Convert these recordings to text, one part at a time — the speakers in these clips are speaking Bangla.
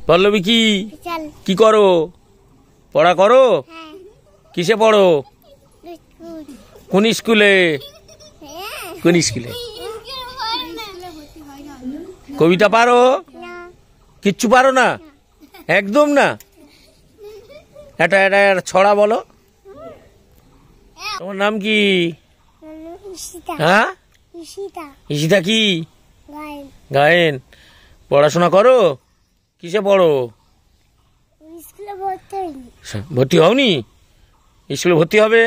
পল্লবী কি করো? পড়া করো? কিসে পড়ো? কোন স্কুলে? কোন স্কুলে? কবিতা পারো? কিচ্ছু পারো না, একদম না। এটা এটা ছড়া বলো। তোমার নাম কি? হ্যাঁ, ঈশিতা। কি গায়েন? পড়াশোনা করো? কিসে পড়ো? ভর্তি হওনি? স্কুলে ভর্তি হবে।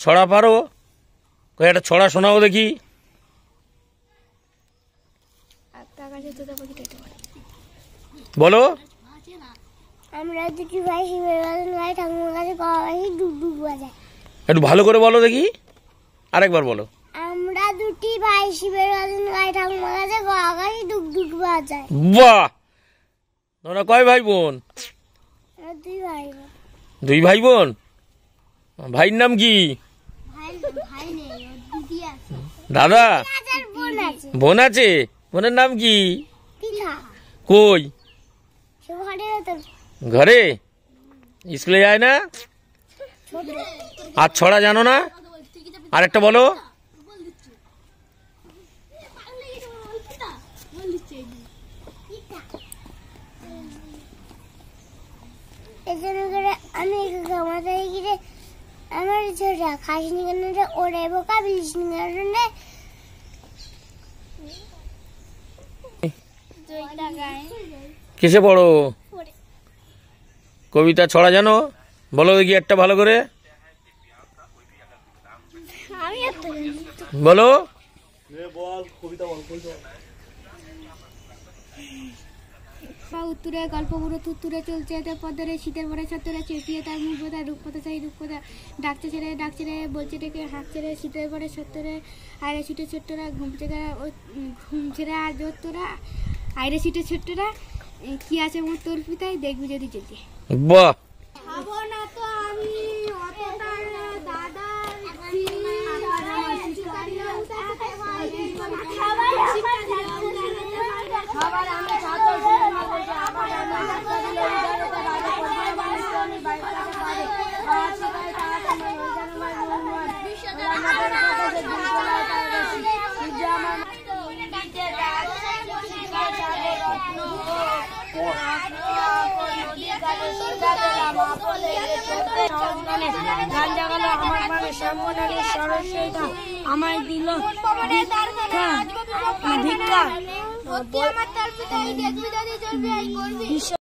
ছড়া পারো? একটা ছড়া শোনাও দেখি। বলো। আমরা দুটি ভাই শিবের বাজান গাই ঠাকুমার কাছে গয়া বাসি ডুব ডুব বাজায়। একটু ভালো করে বলো দেখি, আরেকবার বলো। আমরা দুটি ভাই শিবের বাজান গাই ঠাকুমার কাছে গয়া বাসি ডুব ডুব বাজায়। বাহ! তোমরা কয় ভাই বোন? দুই ভাই বোন। ভাইয়ের নাম কি? দাদা? বোন আছে। বোনের নাম কি? কই? ঘরে। স্কুলে যায় না? আর ছড়া জানো না? আরেকটা বলো। আমি আমার ছোটা খাসি নিকানোটা ওরে বোকা বিলিশ নিকানোটা কিসে পড়ো? কবিতা ছড়া জানো? বলো দেখি একটা ভালো করে বলো। উত্তরে গল্পগুলো তুত্তুরে চলছে পদরে শীতের পরে ছাত্ররা চেপিয়ে তার মুখ বোধা রূপকথা চাই রূপকথা ডাকছে ছেড়ে বলছে ডেকে হাঁকছে রে শীতের পরে সত্তরে আয়রে ছুটে ছোট্টরা ঘুম ছেড়ে আর জোত্তরা আয়রে ছুটে ছোট্টরা কি আছে আমার তোর পিতায় দেখবি যদি যেতে। বাহ! খাবো না তো আমি আমায় দিল ভিক্ষা।